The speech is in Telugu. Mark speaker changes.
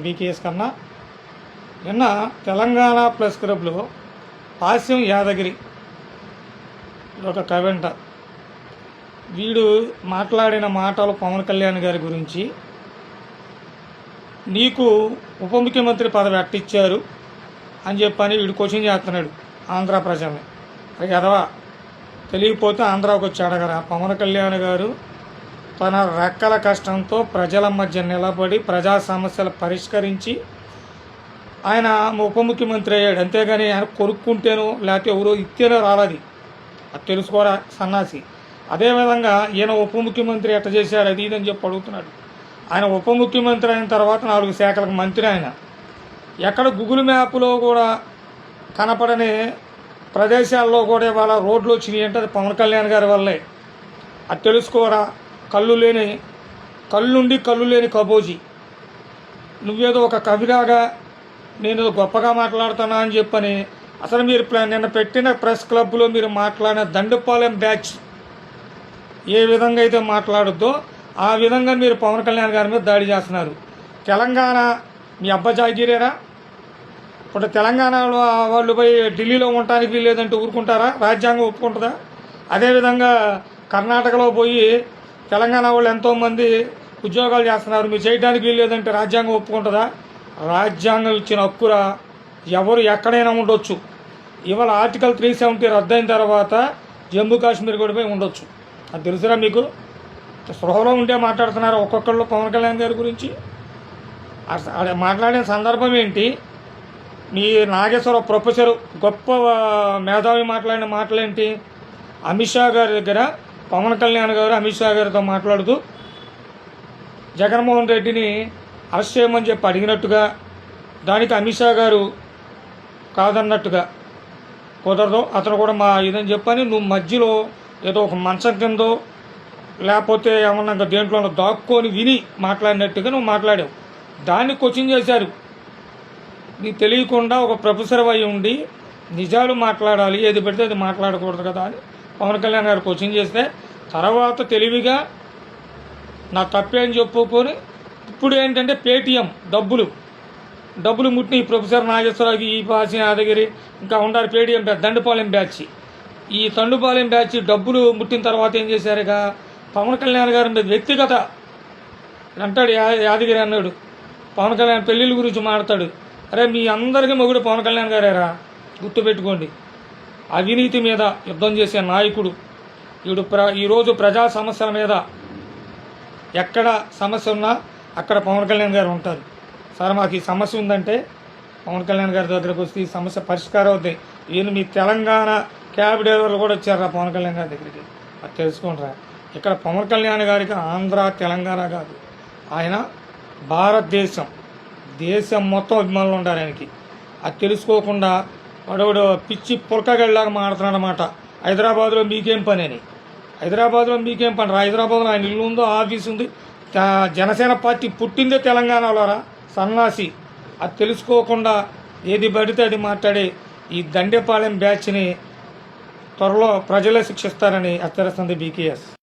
Speaker 1: బీకేఎస్ కన్నా. నిన్న తెలంగాణ ప్రెస్ క్లబ్లో పాస్యం యాదగిరి ఒక కవెంట వీడు మాట్లాడిన మాటలు పవన్ కళ్యాణ్ గారి గురించి, నీకు ఉప ముఖ్యమంత్రి పదవి అట్టిచ్చారు అని చెప్పని వీడు క్వశ్చన్ చేస్తున్నాడు ఆంధ్ర ప్రజల్ని. అది ఎదవా, తెలియకపోతే ఆంధ్రాకి వచ్చి అడగరా. పవన్ కళ్యాణ్ గారు తన రెక్కల కష్టంతో ప్రజల మధ్య నిలబడి ప్రజా సమస్యలు పరిష్కరించి ఆయన ఉప ముఖ్యమంత్రి అయ్యాడు. అంతేగాని ఆయన కొరుక్కుంటేనో లేకపోతే ఎవరో ఇస్తేనో రాలది, అది తెలుసుకోరా సన్నాసి. అదేవిధంగా ఈయన ఉప ముఖ్యమంత్రి ఎట్ట చేశాడు అది ఇదని చెప్పి అడుగుతున్నాడు. ఆయన ఉప ముఖ్యమంత్రి అయిన తర్వాత 4 శాఖలకు మంత్రి. ఆయన ఎక్కడ గూగుల్ మ్యాప్లో కూడా కనపడని ప్రదేశాల్లో కూడా ఇవాళ రోడ్లు వచ్చినాయి అంటే అది పవన్ కళ్యాణ్ గారి వల్లే. అది తెలుసుకోరా. కళ్ళు లేని కబోజీ, నువ్వేదో ఒక కవిలాగా నేను గొప్పగా మాట్లాడుతున్నా అని చెప్పని. అసలు మీరు నిన్న పెట్టిన ప్రెస్ క్లబ్లో మీరు మాట్లాడిన దండుపాలెం బ్యాచ్ ఏ విధంగా అయితే మాట్లాడుద్దో ఆ విధంగా మీరు పవన్ కళ్యాణ్ గారి మీద దాడి చేస్తున్నారు. తెలంగాణ మీ అబ్బ జాగిరేరా? ఇప్పుడు తెలంగాణలో వాళ్ళు పోయి ఢిల్లీలో ఉండటానికి వీల్లేదంటే ఊరుకుంటారా? రాజ్యాంగం ఒప్పుకుంటుందా? అదేవిధంగా కర్ణాటకలో పోయి తెలంగాణ వాళ్ళు ఎంతోమంది ఉద్యోగాలు చేస్తున్నారు, మీరు చేయడానికి వీల్లేదంటే రాజ్యాంగం ఒప్పుకుంటుందా? రాజ్యాంగం ఇచ్చిన హక్కురా, ఎవరు ఎక్కడైనా ఉండొచ్చు. ఇవాళ ఆర్టికల్ 370 రద్దయిన తర్వాత జమ్మూ కాశ్మీర్ కూడా పోయి ఉండొచ్చు. అది తెలుసురా మీకు? స్పృహలో ఉంటే మాట్లాడుతున్నారు ఒక్కొక్కళ్ళు పవన్ కళ్యాణ్ గారి గురించి. మాట్లాడిన సందర్భం ఏంటి? మీ నాగేశ్వరరావు ప్రొఫెసర్ గొప్ప మేధావి మాట్లాడిన మాటలేంటి? అమిత్ షా గారి దగ్గర పవన్ కళ్యాణ్ గారు అమిత్ షా గారితో మాట్లాడుతూ జగన్మోహన్ రెడ్డిని అరెస్ట్ చేయమని చెప్పి అడిగినట్టుగా, దానికి అమిత్ షా గారు కాదన్నట్టుగా, కుదరదు అతను కూడా మా ఇదని చెప్పని నువ్వు మధ్యలో ఏదో ఒక మంచం కిందో లేకపోతే ఏమన్నా దేంట్లో దాక్కొని విని మాట్లాడినట్టుగా నువ్వు మాట్లాడావు. దాన్ని క్వశ్చన్ చేశారు. నీకు తెలియకుండా ఒక ప్రొఫెసర్ అయి ఉండి నిజాలు మాట్లాడాలి, ఏది పెడితే అది మాట్లాడకూడదు కదా అని పవన్ కళ్యాణ్ గారు క్వశ్చన్ చేస్తే తర్వాత తెలివిగా నా తప్పే అని చెప్పుకొని ఇప్పుడు ఏంటంటే పేటీఎం డబ్బులు ముట్టిన ఈ ప్రొఫెసర్ నాగేశ్వరరావు, ఈ పాసి యాదగిరి ఇంకా ఉండాలి పేటీఎం దండుపాలెం బ్యాచ్. ఈ దండుపాలెం బ్యాచ్ డబ్బులు ముట్టిన తర్వాత ఏం చేశారుగా పవన్ కళ్యాణ్ గారి మీద వ్యక్తిగత అంటాడు. యాదగిరి అన్నాడు పవన్ కళ్యాణ్ పెళ్ళిళ్ళ గురించి మాట్లాడు. అరే మీ అందరికీ మొగుడు పవన్ కళ్యాణ్ గారేరా, గుర్తుపెట్టుకోండి. అవినీతి మీద యుద్ధం చేసే నాయకుడు వీడు. ఈరోజు ప్రజా సమస్యల మీద ఎక్కడ సమస్య ఉన్నా అక్కడ పవన్ కళ్యాణ్ గారు ఉంటారు. సార్ మాకు ఈ సమస్య ఉందంటే పవన్ కళ్యాణ్ గారి దగ్గరకు వస్తే ఈ సమస్య పరిష్కారం అవుతాయి. ఈయన మీ తెలంగాణ క్యాబ్ డ్రైవర్లు కూడా వచ్చారా పవన్ కళ్యాణ్ గారి దగ్గరికి? అది తెలుసుకుంటారా. ఇక్కడ పవన్ కళ్యాణ్ గారికి ఆంధ్ర తెలంగాణ కాదు, ఆయన దేశం మొత్తం అభిమానులు ఉండాలి ఆయనకి. అది తెలుసుకోకుండా వాడు పిచ్చి పుల్కగడ్లాగా మాడుతున్నాడనమాట. హైదరాబాద్లో మీకేం పని అని. హైదరాబాద్లో మీకేం పని రా? హైదరాబాద్లో ఆయన ఇల్లు ఉందో ఆఫీస్ ఉంది. జనసేన పార్టీ పుట్టిందే తెలంగాణలోరా సన్నాసి. అది తెలుసుకోకుండా ఏది పడితే అది మాట్లాడే ఈ దండేపాలెం బ్యాచ్ని త్వరలో ప్రజలే శిక్షిస్తారని హెచ్చరిస్తుంది బీకేఎస్.